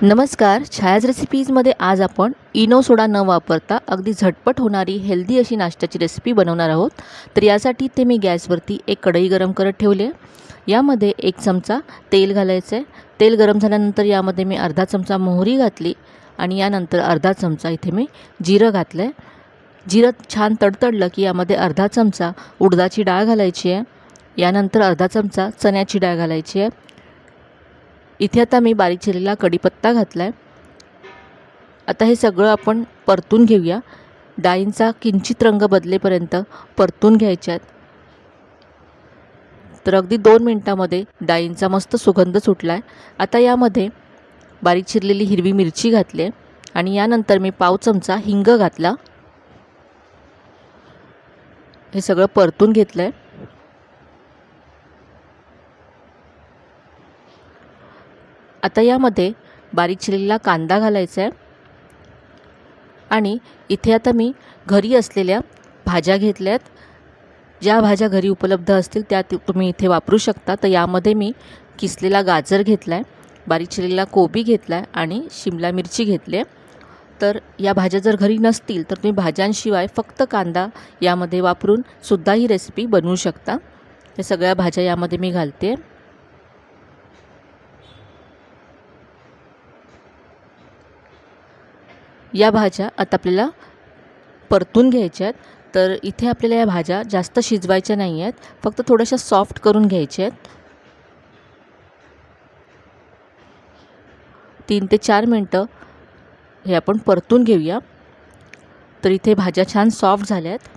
नमस्कार. छायाज रेसिपीजमध्ये आज आपण इनो सोडा न वापरता अगदी झटपट होणारी हेल्दी अशी नाश्त्याची रेसिपी बनवणार आहोत. तर यासाठी ते मी गॅसवरती एक कढई गरम करत ठेवले. यामध्ये 1 चमचा तेल घालायचं आहे. तेल गरम झाल्यानंतर यामध्ये मी अर्धा चमचा मोहरी घातली आणि यानंतर अर्धा चमचा इथे मी जिरं घातलं आहे. जिरं छान तडतडलं की यामध्ये अर्धा चमचा उडदाची डाळ घालायची आहे. यानंतर अर्धा चमचा चण्याची डाळ घालायची आहे. इथे आता मी बारीक चिरलेला कढीपत्ता घातला आहे. आता हे सगळं आपण परतून घेऊया. डाळींचा किंचित रंग बदलेपर्यंत परतून घ्यायच्यात. तर अगदी 2 मिनिटांमध्ये डाळींचा मस्त सुगंध सुटला आहे. आता यामध्ये बारीक चिरलेली हिरवी मिरची घातली आणि यानंतर मी पाव चमचा हिंग घातला. हे सगळं परतून घेतलं आहे. आता यामध्ये बारीक चिरलेला कांदा घालायचा आहे आणि इथे आता मी घरी असलेल्या भाज्या घेतल्यात. ज्या भाज्या घरी उपलब्ध असतील त्या तुम्ही इथे वापरू शकता. तर यामध्ये मी किसलेला गाजर घेतला आहे, बारीक चिरलेला कोबी घेतला आहे आणि शिमला मिरची घेतली आहे. तर या भाज्या जर घरी नसतील तर तुम्ही भाज्यांशिवाय फक्त कांदा यामध्ये वापरून सुद्धा ही रेसिपी बनवू शकता. या सगळ्या भाज्या यामध्ये मी घालते. या भाज्या आता आपल्याला परतून घ्यायच्या आहेत. तर इथे आपल्याला या भाज्या जास्त शिजवायच्या नाही आहेत, फक्त थोड्याशा सॉफ्ट करून घ्यायच्या आहेत. 3 ते 4 मिनटं हे आपण परतून घेऊया. तर इथे भाज्या छान सॉफ्ट झाल्या आहेत.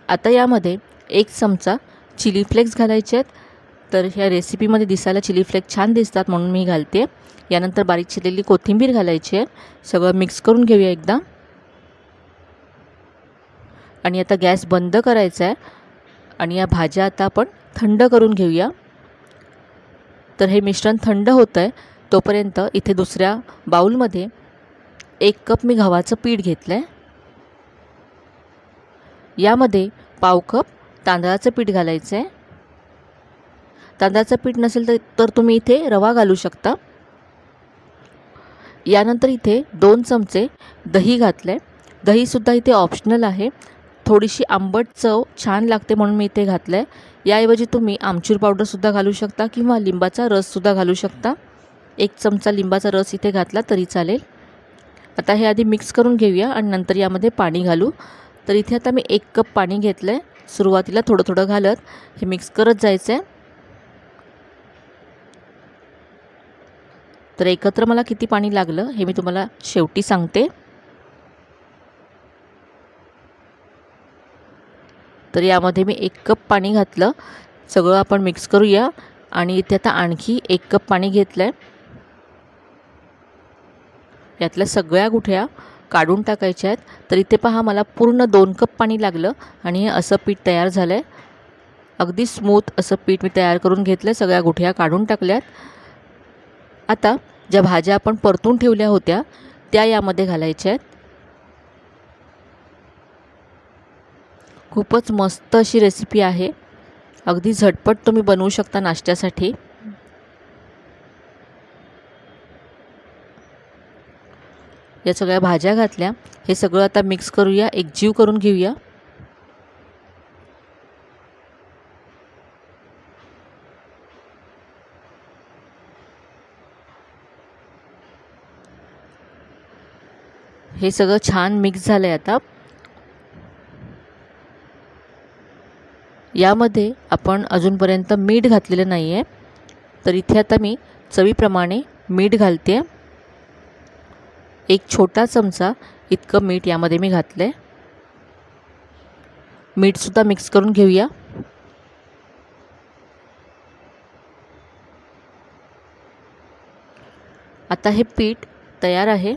आता यामध्ये 1 चमचा चिली फ्लेक्स घालायचे आहेत. तर ह्या रेसिपीमध्ये दिसायला चिली फ्लेक्स छान दिसतात म्हणून मी घालते. यानंतर बारीक चिरलेली कोथिंबीर घालायची आहे. सगळं मिक्स करून घेऊया एकदा. आणि आता गॅस बंद करायचा आहे आणि या भाज्या आता आपण थंड करून घेऊया. तर हे मिश्रण थंड होतं आहे तोपर्यंत इथे दुसऱ्या बाउलमध्ये 1 कप मी गव्हाचं पीठ घेतलं आहे. यामध्ये पाव कप तांदळाचं पीठ घालायचं आहे. तांदळाचं पीठ नसेल तर तुम्ही इथे रवा घालू शकता. यानंतर इथे 2 चमचे दही घातलं आहे. दहीसुद्धा इथे ऑप्शनल आहे. थोडीशी आंबट चव छान लागते म्हणून मी इथे घातलं आहे. याऐवजी तुम्ही आमचूर पावडरसुद्धा घालू शकता किंवा लिंबाचा रससुद्धा घालू शकता. 1 चमचा लिंबाचा रस इथे घातला तरी चालेल. आता हे आधी मिक्स करून घेऊया आणि नंतर यामध्ये पाणी घालू. तर इथे आता मी 1 कप पाणी घेतलं आहे. सुरुवातीला थोडं थोडं घालत हे मिक्स करत जायचं आहे. तर एकत्र मला किती पाणी लागलं हे मी तुम्हाला शेवटी सांगते. तर यामध्ये मी 1 कप पाणी घातलं. सगळं आपण मिक्स करूया आणि इथे आता आणखी 1 कप पाणी घेतलं आहे. यातल्या सगळ्या गुठळ्या काढून टाकायच्या आहेत. तर इथे पहा मला पूर्ण 2 कप पाणी लागलं आणि हे असं पीठ तयार झालं आहे. अगदी स्मूथ असं पीठ मी तयार करून घेतलं आहे. सगळ्या गुठळ्या काढून टाकल्यात. आता ज्या भाज्या आपण परतून ठेवल्या होत्या त्या यामध्ये घालायच्या आहेत. खूपच मस्त अशी रेसिपी आहे. अगदी झटपट तुम्ही बनवू शकता नाश्त्यासाठी. या सगळ्या भाज्या घातल्या. हे सगळं आता मिक्स करूया, एकजीव करून घेऊया. हे सगळं छान मिक्स झालं आहे. आता यामध्ये आपण अजूनपर्यंत मीठ घातलेलं नाही आहे. तर इथे आता मी चवीप्रमाणे मीठ घालते. 1 छोटा चमचा इतकं मीठ यामध्ये मी घातलं आहे. मीठसुद्धा मिक्स करून घेऊया. आता हे पीठ तयार आहे.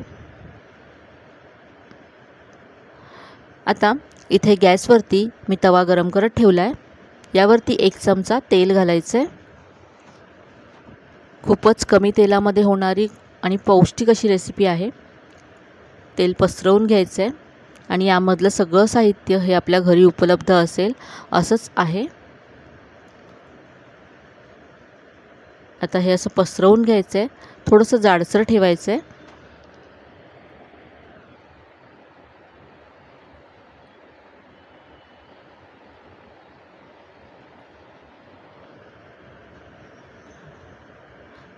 आता इथे गॅसवरती मी तवा गरम करत ठेवला आहे. यावरती 1 चमचा तेल घालायचं आहे. खूपच कमी तेलामध्ये होणारी आणि पौष्टिक अशी रेसिपी आहे. तेल पसरवून घ्यायचं आहे आणि यामधलं सगळं साहित्य हे आपल्या घरी उपलब्ध असेल असंच आहे. आता हे असं पसरवून घ्यायचं आहे, थोडंसं जाडसर ठेवायचं आहे.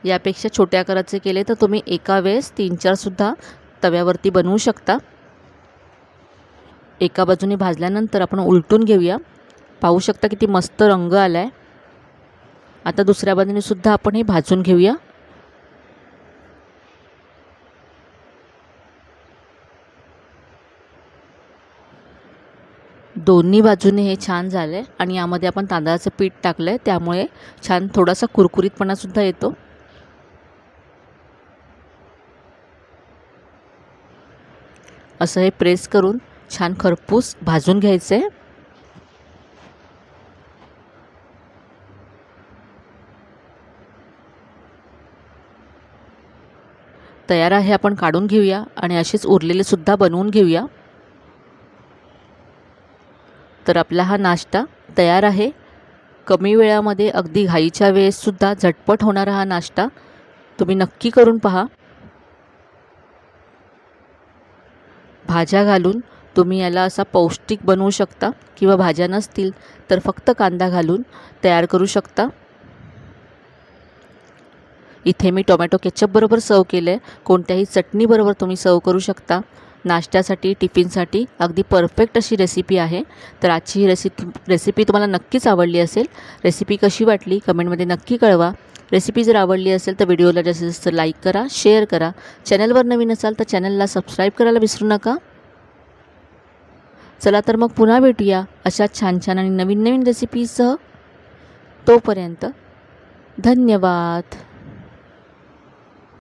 यापेक्षा छोट्या आकाराचे केले तर तुम्ही एका वेळेस 3-4 सुद्धा तव्यावरती बनवू शकता. एका बाजूने भाजल्यानंतर आपण उलटून घेऊया. पाहू शकता किती मस्त रंग आला आहे. आता दुसऱ्या बाजूने सुद्धा आपण हे भाजून घेऊया. दोन्ही बाजूने हे छान झाले आणि यामध्ये आपण तांदळाचं पीठ टाकलं आहे, त्यामुळे छान थोडासा कुरकुरीतपणा सुद्धा येतो. असं हे प्रेस करून छान खरपूस भाजून घ्यायचं आहे. तयार आहे, आपण काढून घेऊया आणि असेच उरलेले सुद्धा बनवून घेऊया. तर आपला हा नाश्ता तयार आहे. कमी वेळामध्ये अगदी घाईच्या वेळेससुद्धा झटपट होणारा हा नाश्ता तुम्ही नक्की करून पहा. भाज्या घालून तुम्ही याला असा पौष्टिक बनवू शकता किंवा भाज्या नसतील तर फक्त कांदा घालून तयार करू शकता. इथे मी टोमॅटो केचप बरोबर सर्व केलं आहे. कोणत्याही चटणीबरोबर तुम्ही सर्व करू शकता. नाश्त्यासाठी, टिफिनसाठी अगदी परफेक्ट अशी रेसिपी आहे. तर आजची ही रेसिपी तुम्हाला नक्कीच आवडली असेल. रेसिपी कशी वाटली कमेंटमध्ये नक्की कळवा. रेसिपी जर आवडली असेल तर व्हिडिओला जास्तीत जास्त लाईक करा, शेअर करा. चॅनलवर नवीन असाल तर चॅनलला सबस्क्राईब करायला विसरू नका. चला तर मग पुन्हा भेटूया अशा छान छान आणि नवीन नवीन रेसिपीसह. तोपर्यंत धन्यवाद.